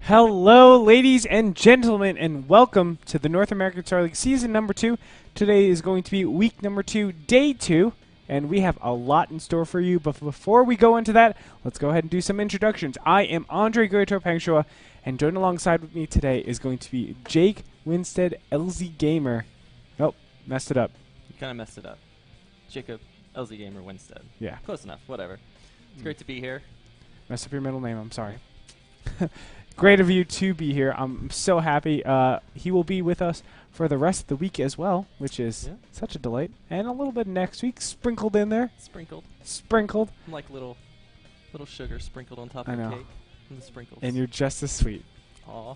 Hello, ladies and gentlemen, and welcome to the North American Star League Season number 2. Today is going to be week number 2, day 2, and we have a lot in store for you. But before we go into that, let's go ahead and do some introductions. I am Andre Goitor-Pangshaw, and joined alongside with me today is going to be Jake Winstead, LZ Gamer. Oh, messed it up. You kind of messed it up. Jacob, LZ Gamer, Winstead. Yeah. Close enough, whatever. It's great to be here. Messed up your middle name, I'm sorry. Great of you to be here. I'm so happy. He will be with us for the rest of the week as well, which is such a delight. And a little bit next week sprinkled in there. Sprinkled. Like little sugar sprinkled on top of the cake. And the sprinkles. And you're just as sweet. Aw.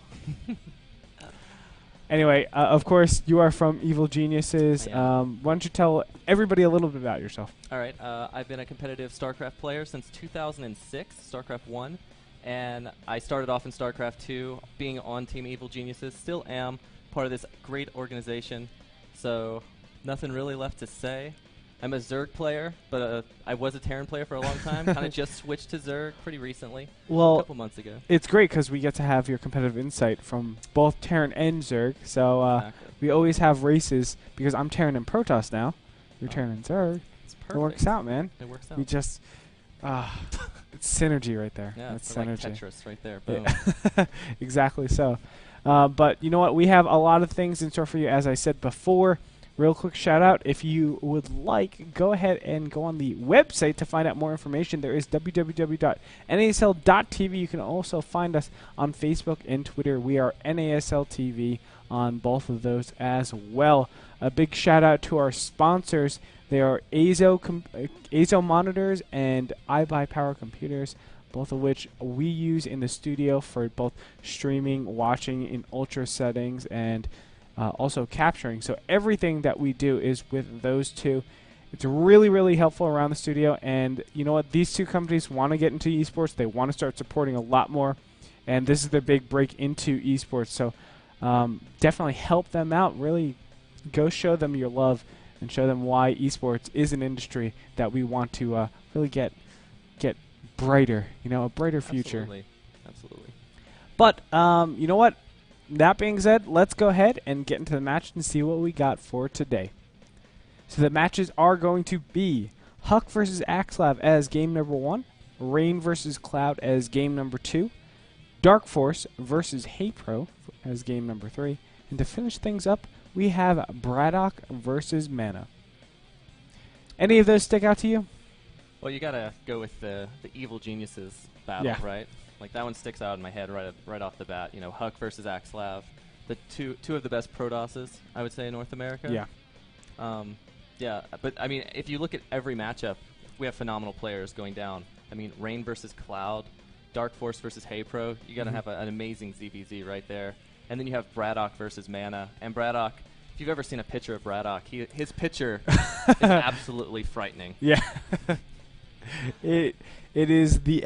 Anyway, of course, you are from Evil Geniuses. Why don't you tell everybody a little bit about yourself? All right. I've been a competitive Starcraft player since 2006, Starcraft 1. And I started off in Starcraft 2, being on Team Evil Geniuses. Still am part of this great organization. So nothing really left to say. I'm a Zerg player, but I was a Terran player for a long time. Kind of just switched to Zerg pretty recently, a couple months ago. It's great because we get to have your competitive insight from both Terran and Zerg. So Exactly. We always have races because I'm Terran and Protoss now. You're Terran and Zerg. It's perfect. It works out, man. It works out. We just... it's synergy right there. Yeah, that's it's synergy. like Tetris right there. Boom. Yeah. Exactly so. But you know what? We have a lot of things in store for you, as I said before. Real quick shout out, if you would like, go ahead and go on the website to find out more information. There is www.nasl.tv. You can also find us on Facebook and Twitter. We are NASL TV on both of those as well. A big shout out to our sponsors. They are AZO monitors and iBuyPower computers, both of which we use in the studio for both streaming, watching in ultra settings, and also capturing. So everything that we do is with those two. It's really, really helpful around the studio. And you know what? These two companies want to get into esports. They want to start supporting a lot more. And this is their big break into esports. So definitely help them out. Really go show them your love and show them why esports is an industry that we want to really get brighter. You know, a brighter future. Absolutely. But you know what? That being said, let's go ahead and get into the match and see what we got for today. So the matches are going to be Huck versus Axlav as game number 1, Rain versus Cloud as game number 2, Dark Force versus HeyPro as game number 3, and to finish things up, we have Braddock versus Mana. Any of those stick out to you? Well, you gotta go with the Evil Geniuses battle, right? Like that one sticks out in my head right off the bat. You know, Huck versus Axlav, the two of the best Protosses, I would say, in North America. Yeah. Yeah, but I mean, if you look at every matchup, we have phenomenal players going down. I mean, Rain versus Cloud, Dark Force versus HeyPro. You gotta have an amazing ZVZ right there. And then you have Braddock versus Mana. And Braddock, if you've ever seen a picture of Braddock, his picture is absolutely frightening. Yeah. It is the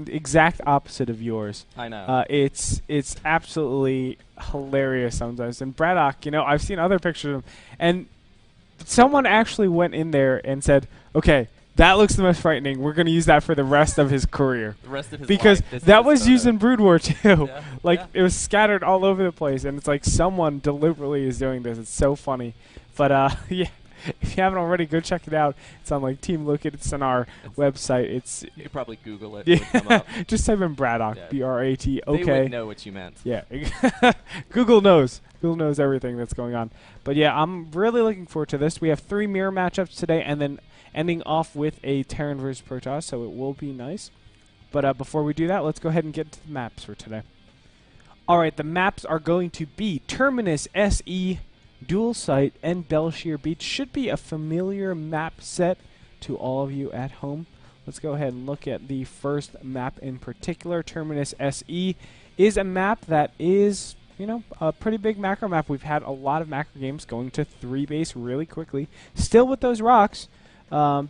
exact opposite of yours. I know. It's absolutely hilarious sometimes. And Braddock, you know, I've seen other pictures of him, and someone actually went in there and said, "Okay, that looks the most frightening. We're going to use that for the rest of his career." The rest of his because life. that was used in Brood War too. Yeah. Like it was scattered all over the place, and it's like someone deliberately is doing this. It's so funny. But yeah. If you haven't already, go check it out. It's on like Team Lookit. It's on our website. You could probably Google it. It would come up. Just type in Braddock, B-R-A-T-O-K. They would know what you meant. Yeah. Google knows. Google knows everything that's going on. But yeah, I'm really looking forward to this. We have 3 mirror matchups today, and then ending off with a Terran versus Protoss, so it will be nice. But before we do that, let's go ahead and get to the maps for today. All right, the maps are going to be Terminus SE, Dual Site, and Shear Beach. Should be a familiar map set to all of you at home. Let's go ahead and look at the first map in particular. Terminus SE is a map that is, you know, a pretty big macro map. We've had a lot of macro games going to 3 base really quickly. Still with those rocks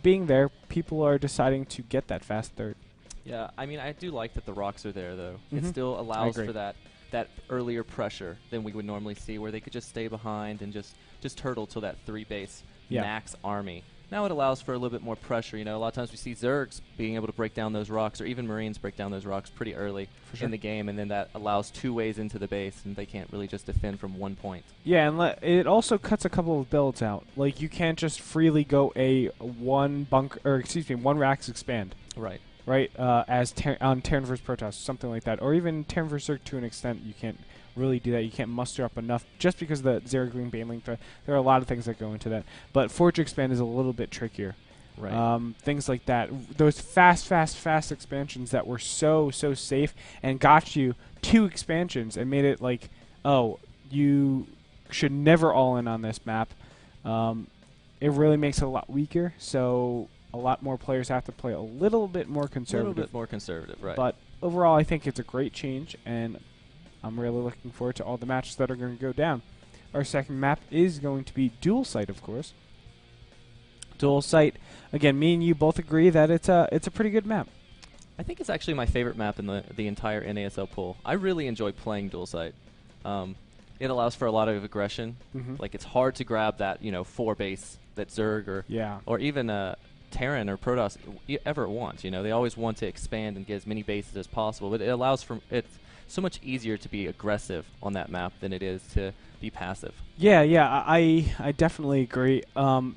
being there, people are deciding to get that fast third. Yeah, I mean, I do like that the rocks are there, though. It still allows for that earlier pressure than we would normally see, where they could just stay behind and just turtle till that 3 base max army. Now it allows for a little bit more pressure. You know, a lot of times we see Zergs being able to break down those rocks, or even Marines break down those rocks pretty early in the game, and then that allows 2 ways into the base, and they can't really just defend from 1 point. Yeah, and it also cuts a couple of builds out. Like, you can't just freely go a one Rax expand. Right. Right, on Terran vs. Protoss, something like that. Or even Terran vs. Zerg to an extent, you can't really do that. You can't muster up enough just because of the Zero Green Baneling threat. There are a lot of things that go into that. But Forge Expand is a little bit trickier. Right. Things like that. Those fast expansions that were so safe and got you 2 expansions and made it like, oh, you should never all in on this map. It really makes it a lot weaker, so a lot more players have to play a little bit more conservative. A little bit more conservative, right. But overall, I think it's a great change, and I'm really looking forward to all the matches that are going to go down. Our second map is going to be Dual Site, of course. Dual Site, again, me and you both agree that it's a pretty good map. I think it's actually my favorite map in the entire NASL pool. I really enjoy playing Dual Site. It allows for a lot of aggression. Like, it's hard to grab that 4 base that Zerg or even Terran or Protoss ever want. They always want to expand and get as many bases as possible, but it allows for it's so much easier to be aggressive on that map than it is to be passive. Yeah, I definitely agree. A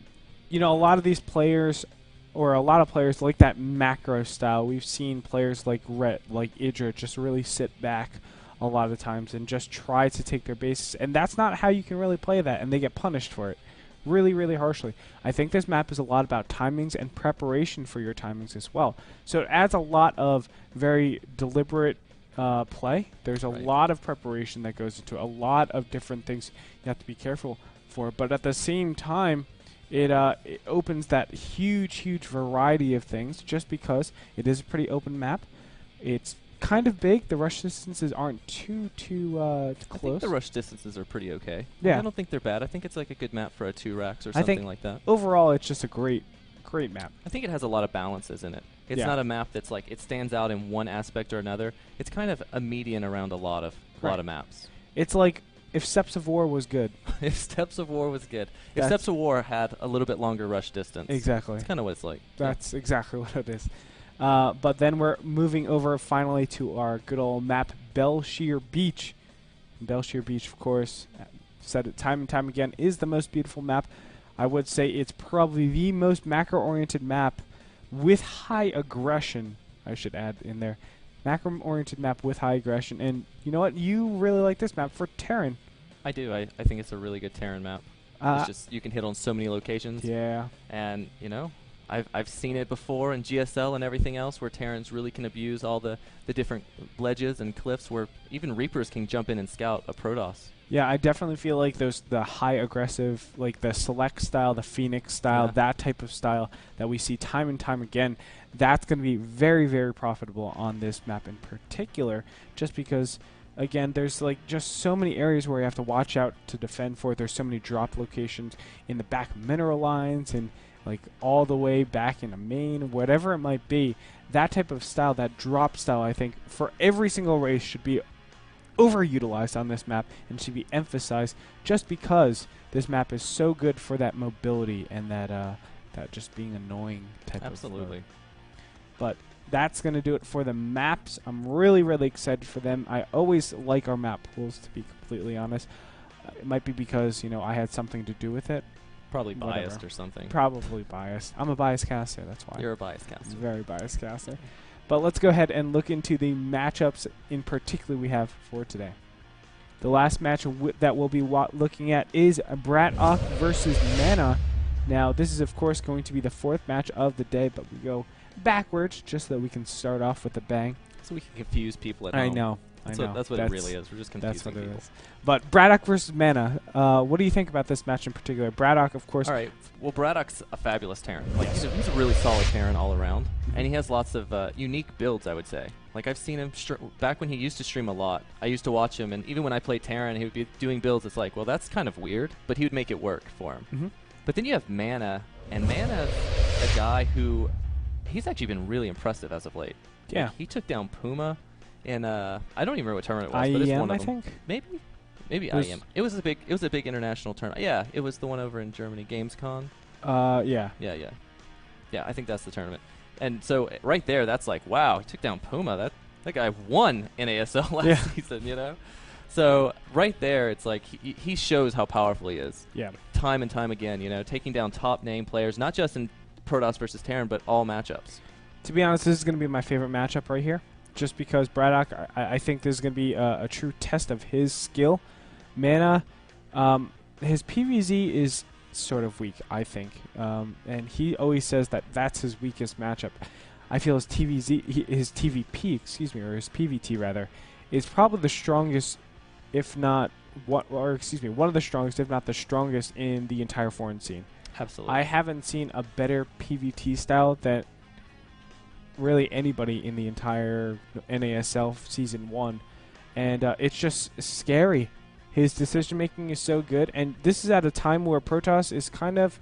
lot of these players, or a lot of players, like that macro style. We've seen players like Idra just really sit back a lot of times and just try to take their bases, and that's not how you can really play that, and they get punished for it really harshly. I think this map is a lot about timings and preparation for your timings as well. So it adds a lot of very deliberate play. There's a lot of preparation that goes into it, a lot of different things you have to be careful for, but at the same time, it opens that huge variety of things just because it is a pretty open map. It's kind of big. The rush distances aren't too close. I think the rush distances are pretty okay. Yeah. I don't think they're bad. I think it's like a good map for a 2 racks or something like that. Overall, it's just a great map. I think it has a lot of balances in it. It's not a map that's like it stands out in one aspect or another. It's kind of a median around a lot of maps. It's like if Steps of War was good. If Steps of War was good. If Steps of War had a little bit longer rush distance. Exactly. That's kind of what it's like. That's exactly what it is. But then we're moving over finally to our good old map, Shear Beach. Shear Beach, of course, said it time and time again, is the most beautiful map. I would say it's probably the most macro-oriented map with high aggression, I should add in there. Macro-oriented map with high aggression. And you know what? You really like this map for Terran. I do. I think it's a really good Terran map. It's just you can hit on so many locations. Yeah. And, I've seen it before in GSL and everything else where Terrans really can abuse all the different ledges and cliffs where even Reapers can jump in and scout a Protoss. Yeah, I definitely feel like the high aggressive, like the Select style, the Phoenix style, that type of style that we see time and time again, that's going to be very profitable on this map in particular, just because, again, there's like just so many areas where you have to watch out to defend for. There's so many drop locations in the back mineral lines and like all the way back in the main, whatever it might be. That type of style, that drop style, I think for every single race should be overutilized on this map and should be emphasized just because this map is so good for that mobility and that just being annoying type of Absolutely. But that's going to do it for the maps. I'm really excited for them. I always like our map pools, to be completely honest. It might be because, I had something to do with it. Probably biased or something. Probably biased. I'm a biased caster, that's why. You're a biased caster. Very biased caster. But let's go ahead and look into the matchups in particular we have for today. The last match that we'll be looking at is Braddock versus Mana. Now, this is, of course, going to be the 4th match of the day, but we go backwards just so that we can start off with a bang. So we can confuse people at home. I know. That's what it really is. We're just confusing people. It is. But Braddock versus Mana, what do you think about this match in particular? Braddock, of course. All right. Well, Braddock's a fabulous Terran. Like he's a really solid Terran all around, and he has lots of unique builds, I would say. Like I've seen him back when he used to stream a lot. I used to watch him, and even when I played Terran, he would be doing builds. It's like, well, that's kind of weird, but he would make it work for him. But then you have Mana, and Mana's a guy who he's actually been really impressive as of late. Yeah. Like, he took down Puma. And I don't even remember what tournament it was, IEM, but it's one of I them. think? Maybe IEM. It was a big international tournament. Yeah, it was the one over in Germany, Gamescom. Yeah. Yeah, I think that's the tournament. And so right there, that's like, wow, he took down Puma. That guy won NASL last season, you know? So right there, it's like he shows how powerful he is. Yeah. Time and time again, you know, taking down top name players, not just in Protoss versus Terran, but all matchups. To be honest, this is going to be my favorite matchup right here. Just because Braddock, I think this is going to be a true test of his skill. Mana, his PvZ is sort of weak, I think. And he always says that that's his weakest matchup. I feel his TVP, excuse me, or his PVT rather, is probably the strongest, if not one of the strongest, if not the strongest in the entire foreign scene. Absolutely. I haven't seen a better PVT style that really anybody in the entire NASL Season 1. And it's just scary. His decision-making is so good. And this is at a time where Protoss is kind of,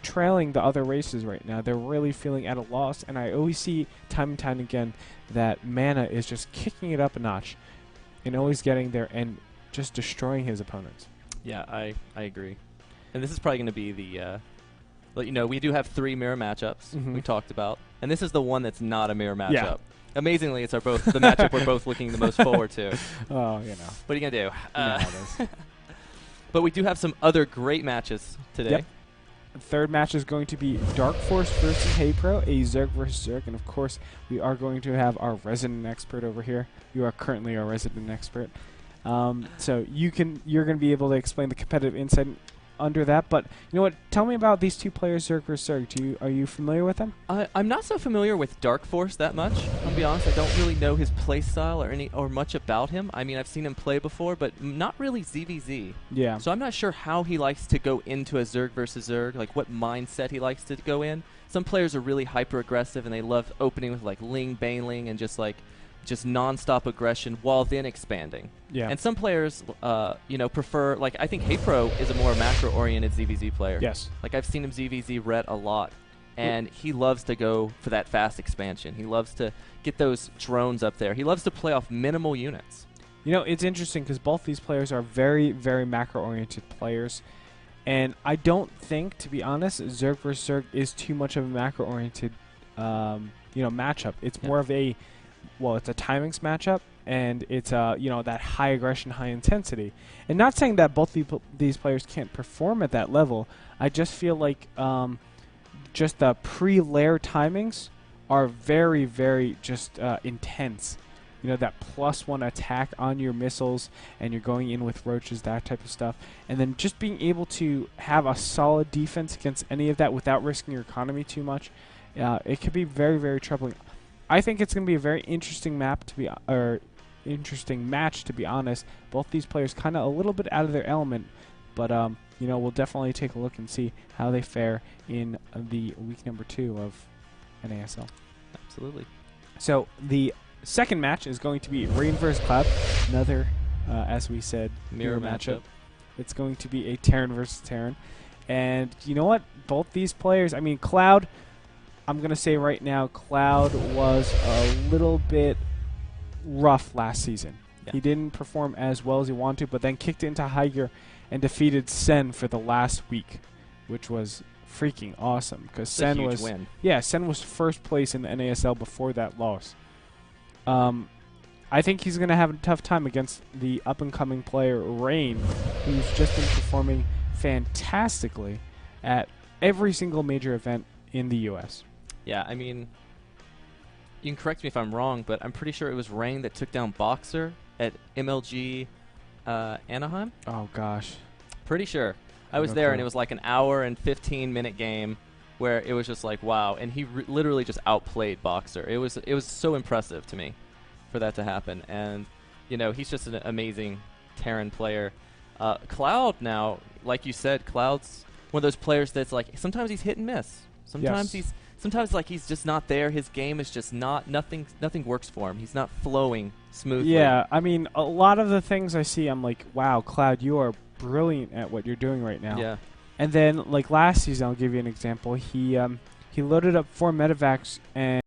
trailing the other races right now. They're really feeling at a loss. And I always see time and time again that Mana is just kicking it up a notch and always getting there and just destroying his opponents. Yeah, I agree. And this is probably going to be the... we do have 3 mirror matchups we talked about. And this is the one that's not a mirror matchup. Yeah. Amazingly, it's the matchup we're both looking the most forward to. Oh, What are you going to do? How it is. But we do have some other great matches today. Yep. The third match is going to be Dark Force versus HeyPro, a Zerg versus Zerg. And, of course, we are going to have our resident expert over here. You are currently our resident expert. So you're going to be able to explain the competitive insight under that. But you know what? Tell me about these two players, Zerg versus Zerg. Are you familiar with them? I'm not so familiar with Dark Force that much. I'll be honest. I don't really know his play style or much about him. I mean, I've seen him play before, but not really ZVZ. Yeah. So I'm not sure how he likes to go into a Zerg versus Zerg, like what mindset he likes to go in. Some players are really hyper aggressive and they love opening with like Ling, Baneling, and just non-stop aggression while then expanding. Yeah. And some players, prefer, like, I think HeyPro is a more macro-oriented ZVZ player. Yes. Like, I've seen him ZVZ ret a lot, and he loves to go for that fast expansion. He loves to get those drones up there. He loves to play off minimal units. It's interesting because both these players are very, very macro-oriented players, and I don't think, to be honest, Zerg versus Zerg is too much of a macro-oriented, matchup. It's more of a it's a timings matchup, and it's that high aggression, high intensity. And not saying that both these players can't perform at that level. I just feel like just the pre-layer timings are very, very just intense. That +1 attack on your missiles, and you're going in with roaches, that type of stuff. And then just being able to have a solid defense against any of that without risking your economy too much, it could be very, very troubling. I think it's going to be a very interesting interesting match, to be honest. Both these players kind of a little bit out of their element, but we'll definitely take a look and see how they fare in the week number 2 of NASL. Absolutely. So the second match is going to be Rain vs. Cloud, another, as we said, mirror matchup. It's going to be a Terran versus Terran, and you know what? Both these players. I mean, Cloud. I'm going to say right now, Cloud was a little bit rough last season. Yeah. He didn't perform as well as he wanted to, but then kicked into high gear and defeated Sen for the last week, which was freaking awesome. Because Sen was win. Yeah, Sen was first place in the NASL before that loss. I think he's going to have a tough time against the up-and-coming player, Rain, who's just been performing fantastically at every single major event in the U.S. Yeah, I mean, you can correct me if I'm wrong, but I'm pretty sure it was Rain that took down Boxer at MLG Anaheim. Oh, gosh. Pretty sure. I was there, and it was like an hour and 15-minute game where it was just like, wow. And he literally just outplayed Boxer. It was so impressive to me for that to happen. And, he's just an amazing Terran player. Cloud now, like you said, Cloud's one of those players that's like, sometimes he's hit and miss. Sometimes he's just not there. His game is just nothing works for him. He's not flowing smoothly. Yeah, I mean, a lot of the things I see, I'm like, wow, Cloud, you are brilliant at what you're doing right now. Yeah. And then, like last season, I'll give you an example. He loaded up 4 medevacs and